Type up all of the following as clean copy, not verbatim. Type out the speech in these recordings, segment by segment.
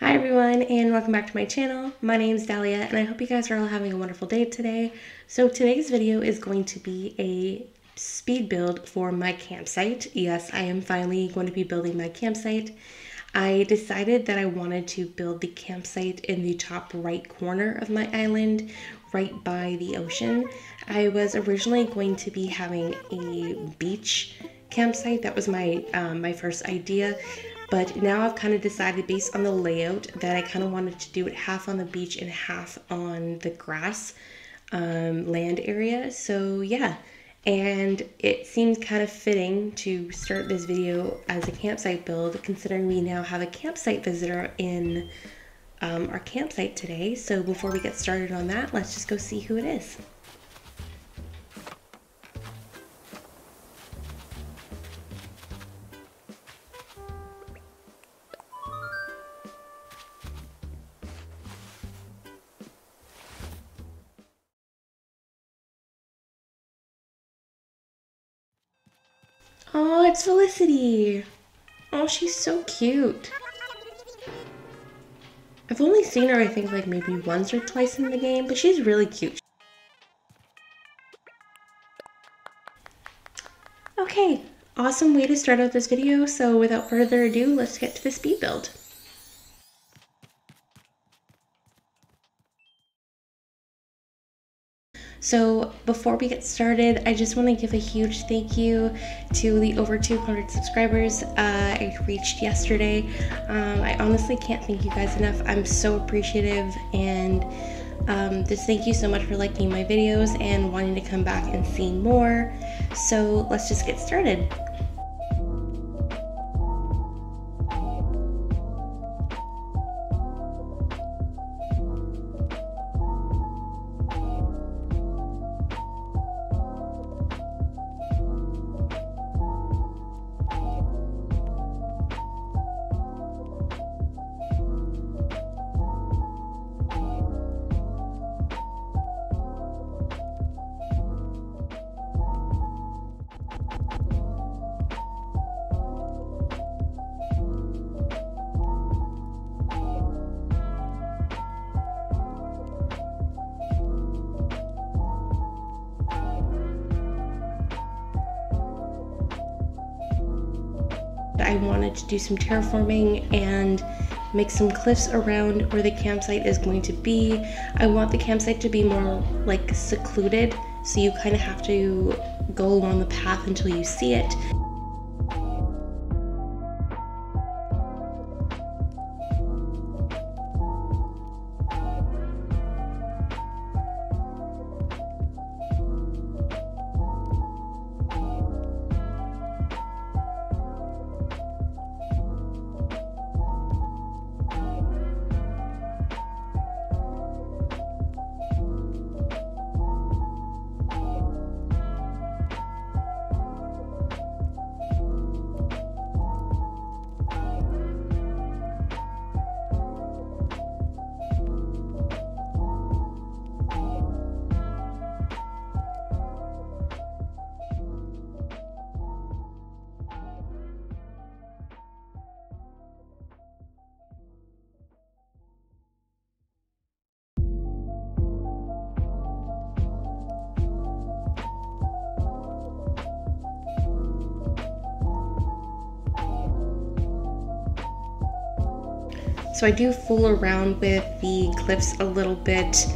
Hi everyone and welcome back to my channel. My name is Dalia and I hope you guys are all having a wonderful day today. So today's video is going to be a speed build for my campsite. Yes, I am finally going to be building my campsite. I decided that I wanted to build the campsite in the top right corner of my island, right by the ocean. I was originally going to be having a beach campsite. That was my my first idea. But now I've kind of decided based on the layout that I kind of wanted to do it half on the beach and half on the grass land area. So yeah, and it seems kind of fitting to start this video as a campsite build considering we now have a campsite visitor in our campsite today. So before we get started on that, let's just go see who it is. Oh, it's Felicity. Oh, she's so cute. I've only seen her, I think, like maybe once or twice in the game, but she's really cute. Okay, awesome way to start out this video. So without further ado, let's get to the speed build. So before we get started, I just want to give a huge thank you to the over 200 subscribers I reached yesterday. I honestly can't thank you guys enough. I'm so appreciative, and just thank you so much for liking my videos and wanting to come back and see more. So let's just get started. I wanted to do some terraforming and make some cliffs around where the campsite is going to be. I want the campsite to be more like secluded, so you kind of have to go along the path until you see it. So I do fool around with the cliffs a little bit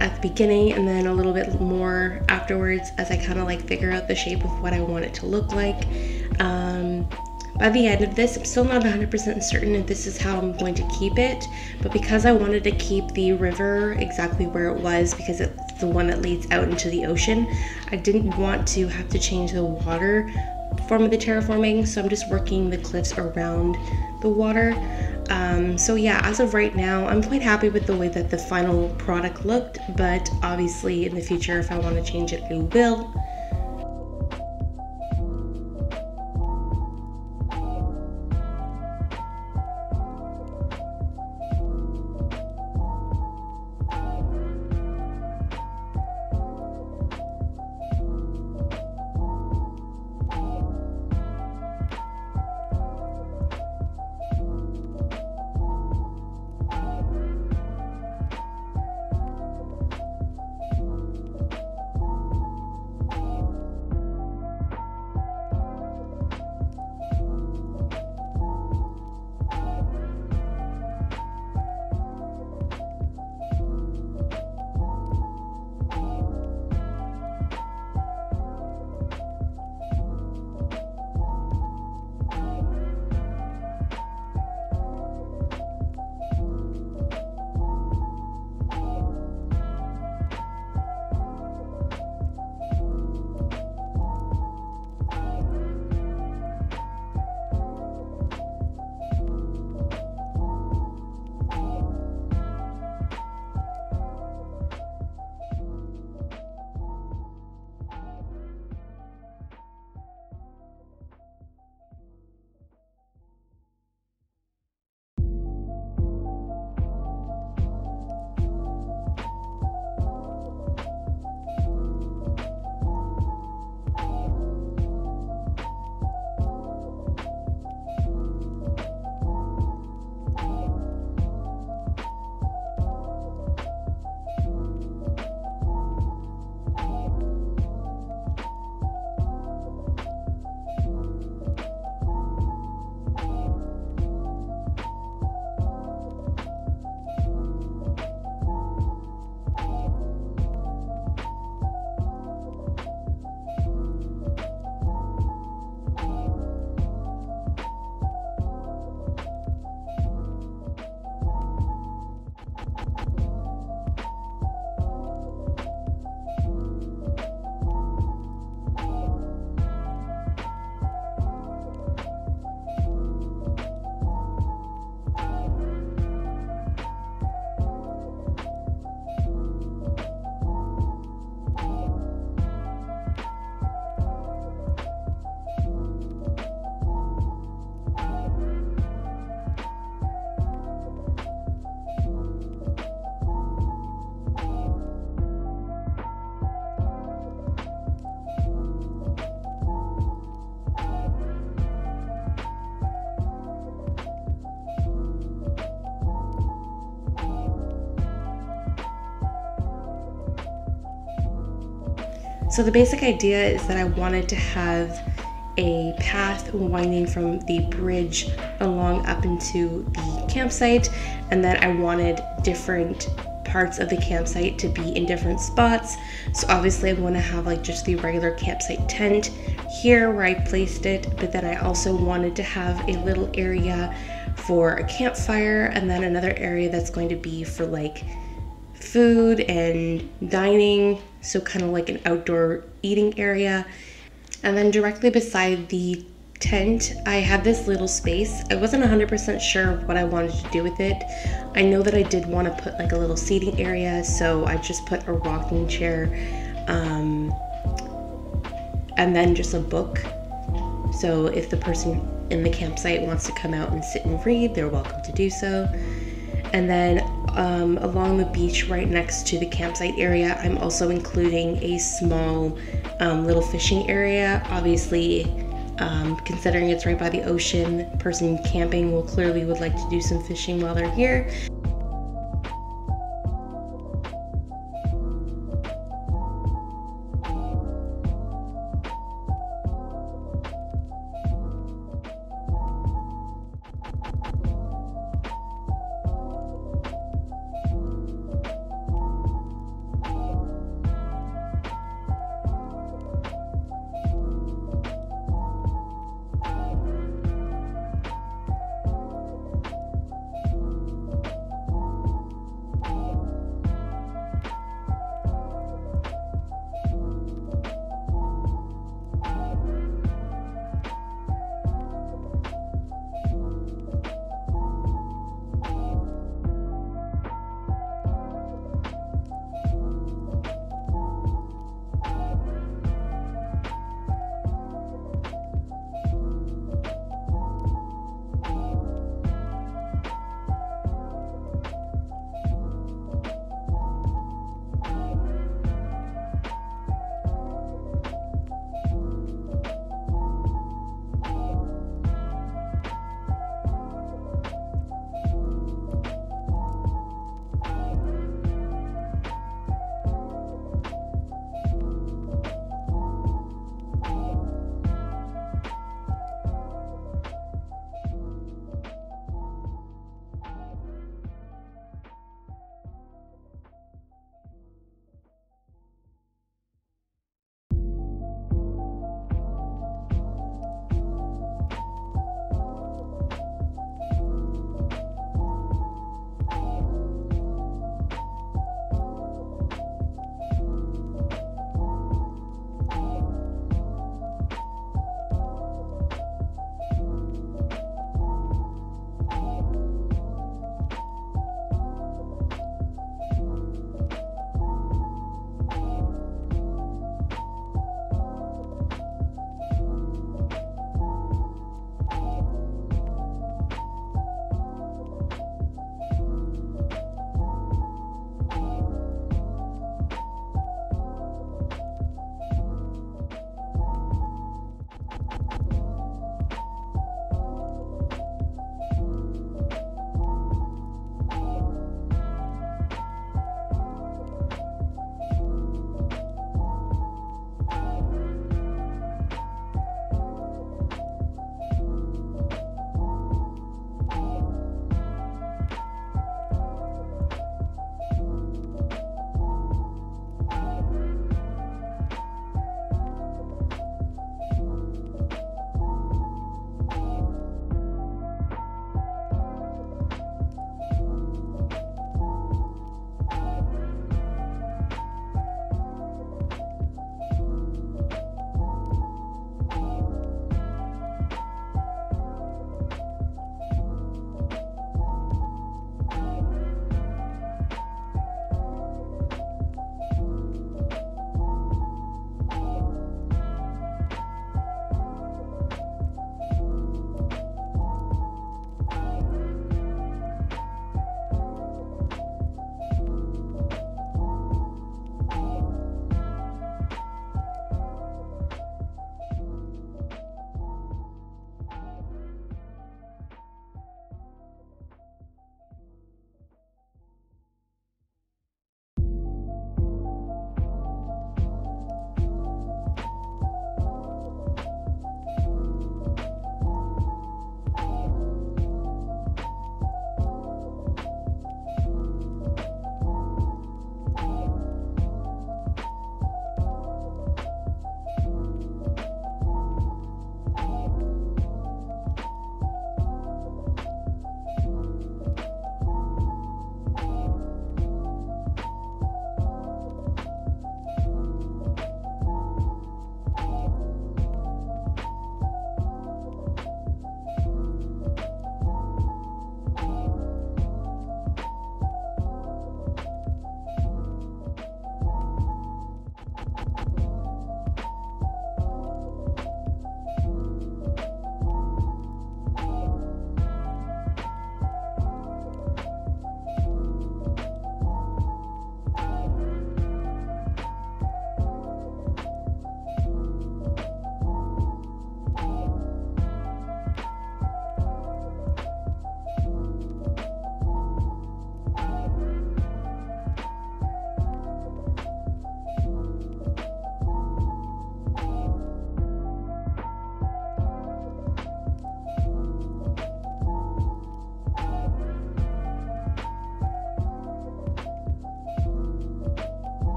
at the beginning and then a little bit more afterwards as I kind of like figure out the shape of what I want it to look like. By the end of this, I'm still not 100% certain if this is how I'm going to keep it, but because I wanted to keep the river exactly where it was because it's the one that leads out into the ocean, I didn't want to have to change the water form of the terraforming, so I'm just working the cliffs around the water. So yeah, as of right now, I'm quite happy with the way that the final product looked, but obviously in the future, if I want to change it, I will. So the basic idea is that I wanted to have a path winding from the bridge along up into the campsite, and then I wanted different parts of the campsite to be in different spots. So obviously I want to have like just the regular campsite tent here where I placed it, but then I also wanted to have a little area for a campfire, and then another area that's going to be for like food and dining, so kind of like an outdoor eating area. And then directly beside the tent, I had this little space. I wasn't 100% sure what I wanted to do with it. I know that I did want to put like a little seating area, so I just put a rocking chair and then just a book. So if the person in the campsite wants to come out and sit and read, they're welcome to do so. And then along the beach right next to the campsite area, I'm also including a small little fishing area. Obviously, considering it's right by the ocean, person camping will clearly would like to do some fishing while they're here.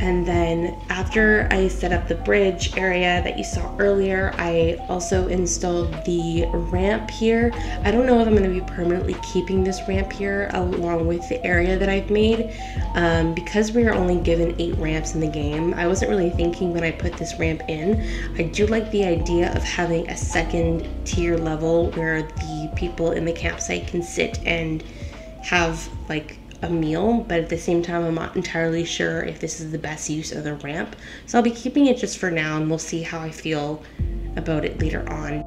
And then after I set up the bridge area that you saw earlier, I also installed the ramp here. I don't know if I'm going to be permanently keeping this ramp here along with the area that I've made. Because we are only given 8 ramps in the game, I wasn't really thinking when I put this ramp in. I do like the idea of having a second tier level where the people in the campsite can sit and have like a meal, but at the same time I'm not entirely sure if this is the best use of the ramp, so I'll be keeping it just for now, and we'll see how I feel about it later on.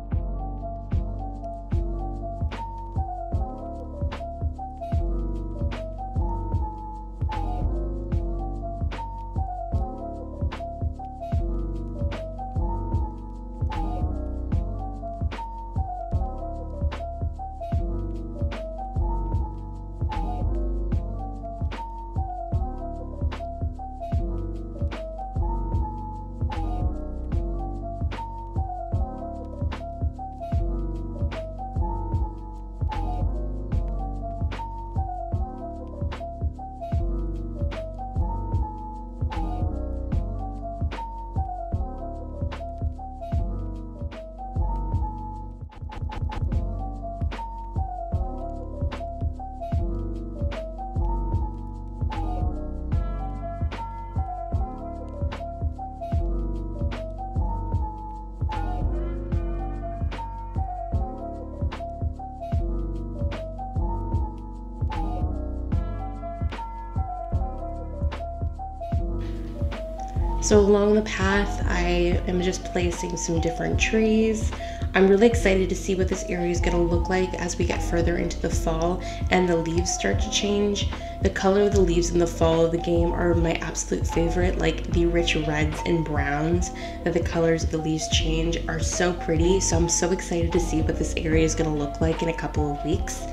So along the path, I am just placing some different trees. I'm really excited to see what this area is going to look like as we get further into the fall and the leaves start to change. The color of the leaves in the fall of the game are my absolute favorite, like the rich reds and browns that the colors of the leaves change are so pretty. So I'm so excited to see what this area is going to look like in a couple of weeks.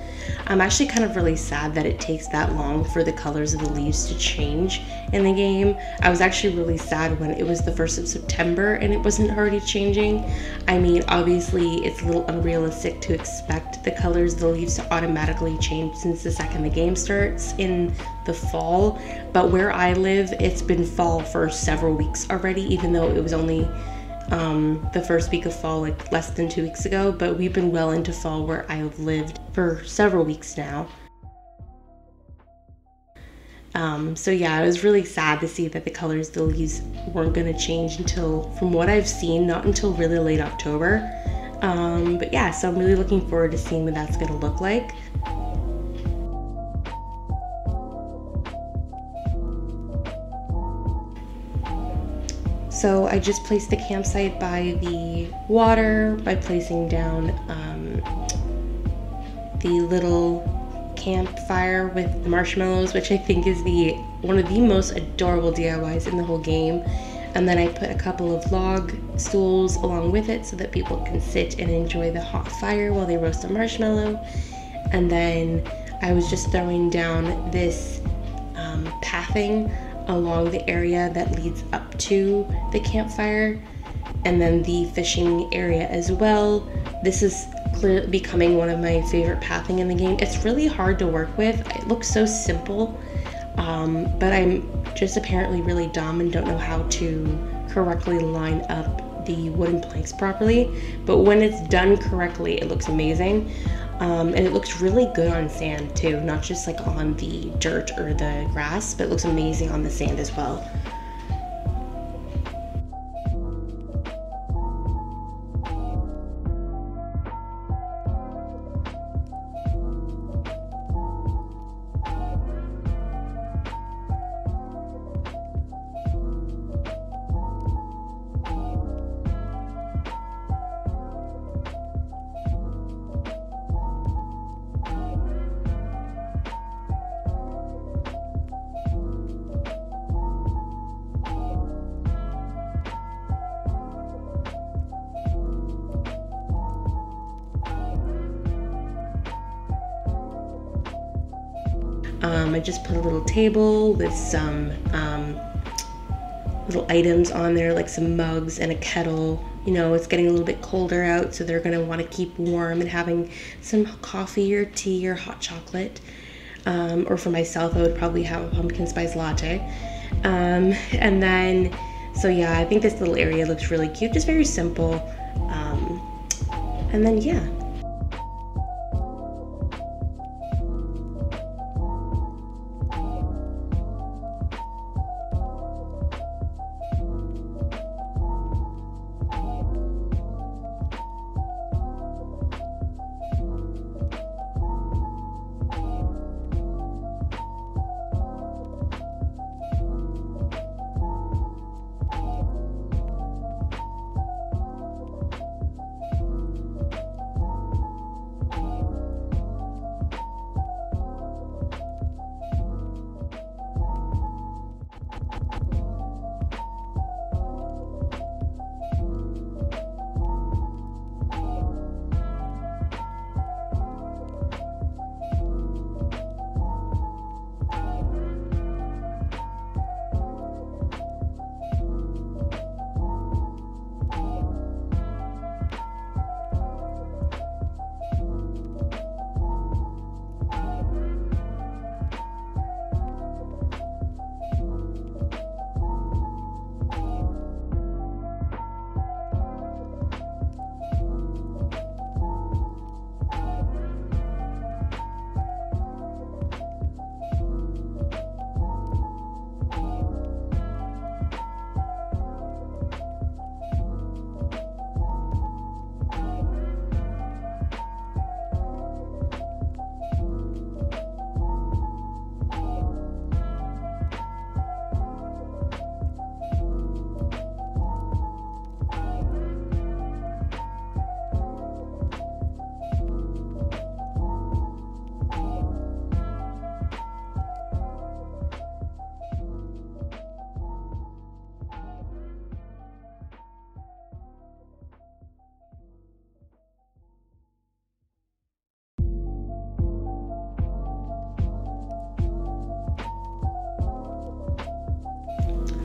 I'm actually kind of really sad that it takes that long for the colors of the leaves to change in the game. I was actually really sad when it was the 1st of September and it wasn't already changing. I mean, obviously it's a little unrealistic to expect the colors of the leaves to automatically change since the second the game starts in the fall, but where I live, it's been fall for several weeks already, even though it was only the first week of fall, like less than 2 weeks ago, but we've been well into fall where I have lived for several weeks now. So yeah, I was really sad to see that the colors of the leaves weren't going to change until, from what I've seen, not until really late October. But yeah, so I'm really looking forward to seeing what that's going to look like. So I just placed the campsite by the water by placing down the little campfire with the marshmallows, which I think is one of the most adorable DIYs in the whole game. And then I put a couple of log stools along with it so that people can sit and enjoy the hot fire while they roast a marshmallow. And then I was just throwing down this pathing along the area that leads up to the campfire, and then the fishing area as well. This is clearly becoming one of my favorite pathing in the game. It's really hard to work with. It looks so simple, but I'm just apparently really dumb and don't know how to correctly line up the wooden planks properly. But when it's done correctly, it looks amazing. And it looks really good on sand too, not just like on the dirt or the grass, but it looks amazing on the sand as well. I just put a little table with some little items on there, like some mugs and a kettle. You know, it's getting a little bit colder out, so they're going to want to keep warm and having some coffee or tea or hot chocolate. Or for myself, I would probably have a pumpkin spice latte. And then, so yeah, I think this little area looks really cute, just very simple. And then, yeah.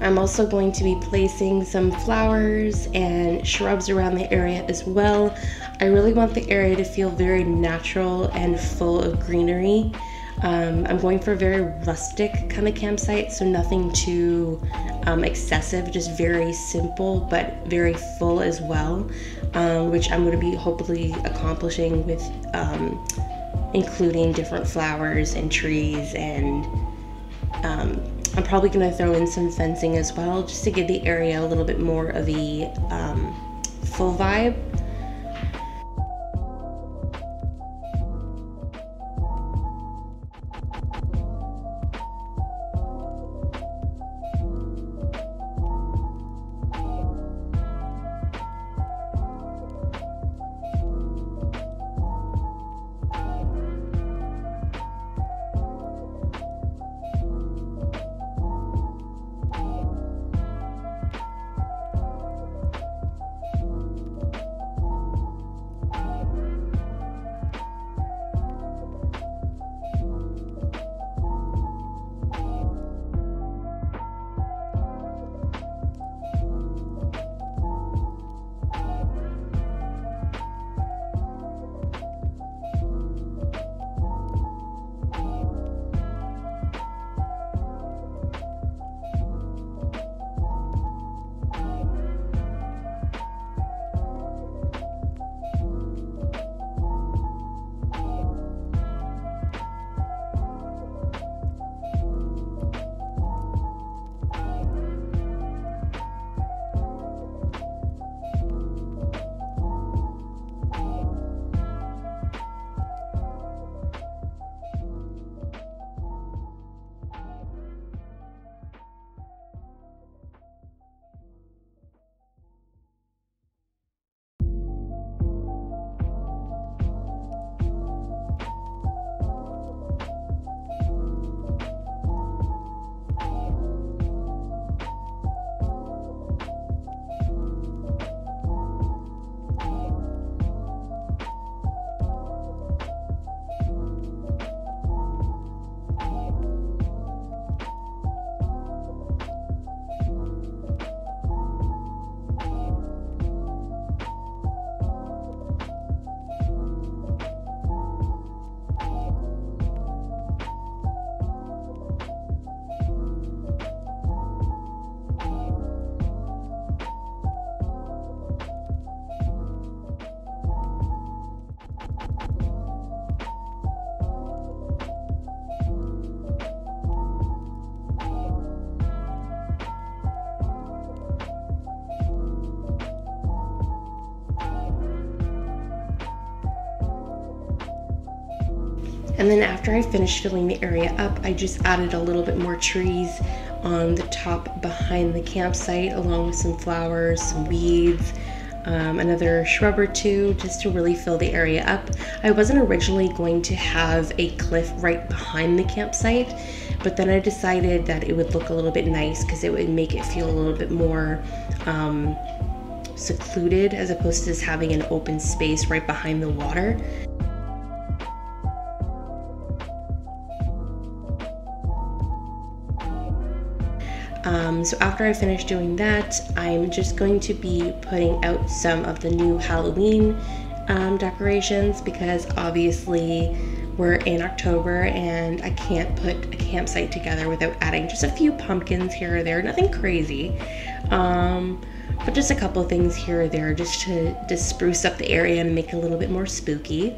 I'm also going to be placing some flowers and shrubs around the area as well. I really want the area to feel very natural and full of greenery. I'm going for a very rustic kind of campsite, so nothing too excessive, just very simple but very full as well, which I'm going to be hopefully accomplishing with including different flowers and trees, and I'm probably going to throw in some fencing as well, just to give the area a little bit more of a full vibe. And then after I finished filling the area up, I just added a little bit more trees on the top behind the campsite, along with some flowers, some weeds, another shrub or two, just to really fill the area up. I wasn't originally going to have a cliff right behind the campsite, but then I decided that it would look a little bit nice because it would make it feel a little bit more secluded, as opposed to just having an open space right behind the water. So after I finish doing that, I'm just going to be putting out some of the new Halloween decorations, because obviously we're in October and I can't put a campsite together without adding just a few pumpkins here or there, nothing crazy, but just a couple things here or there just to spruce up the area and make it a little bit more spooky.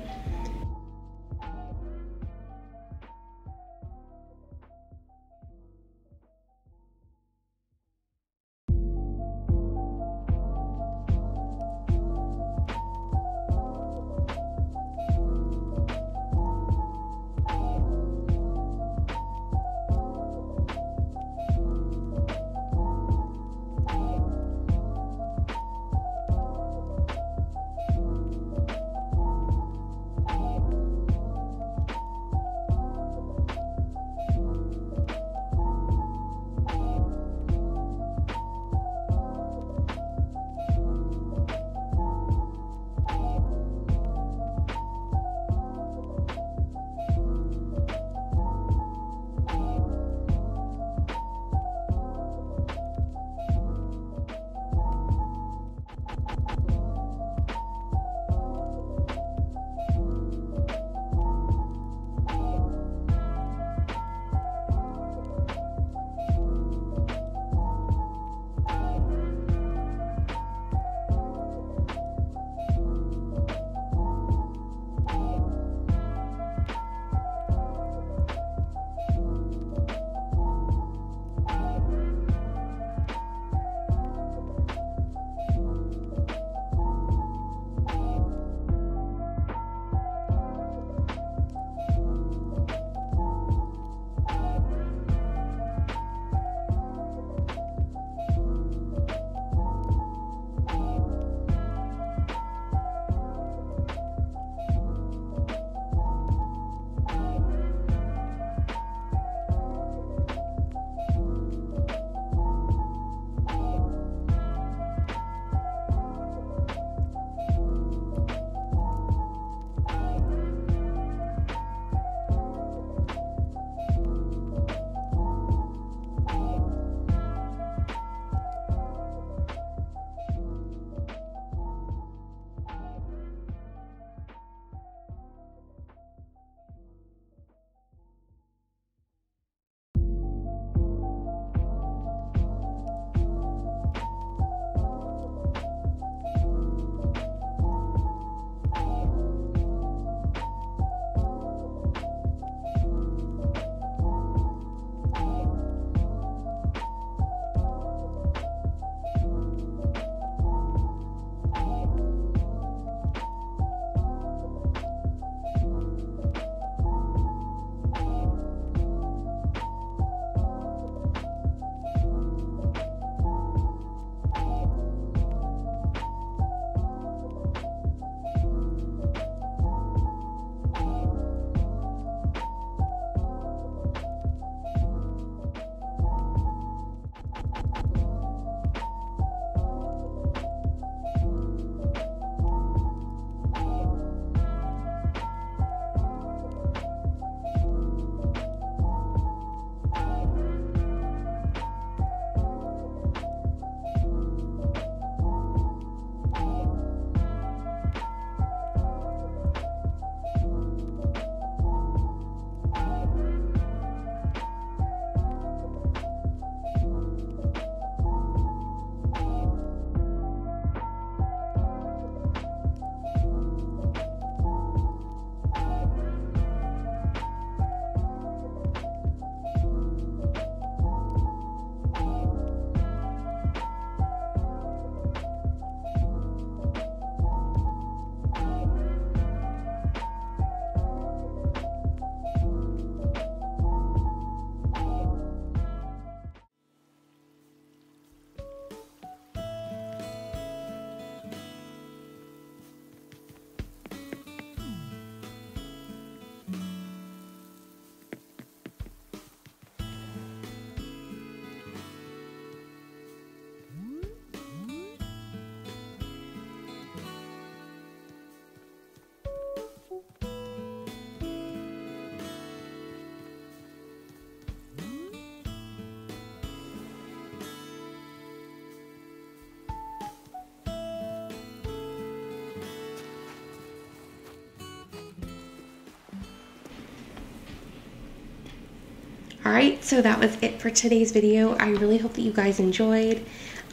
Alright, so that was it for today's video. I really hope that you guys enjoyed.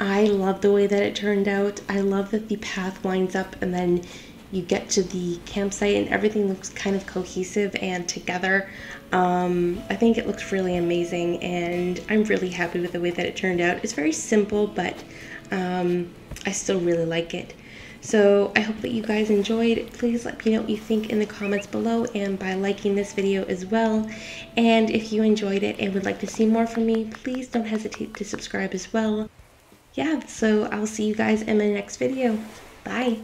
I love the way that it turned out. I love that the path winds up and then you get to the campsite and everything looks kind of cohesive and together. I think it looks really amazing and I'm really happy with the way that it turned out. It's very simple, but I still really like it. So I hope that you guys enjoyed. Please let me know what you think in the comments below and by liking this video as well. And if you enjoyed it and would like to see more from me, please don't hesitate to subscribe as well. Yeah, so I'll see you guys in my next video. Bye.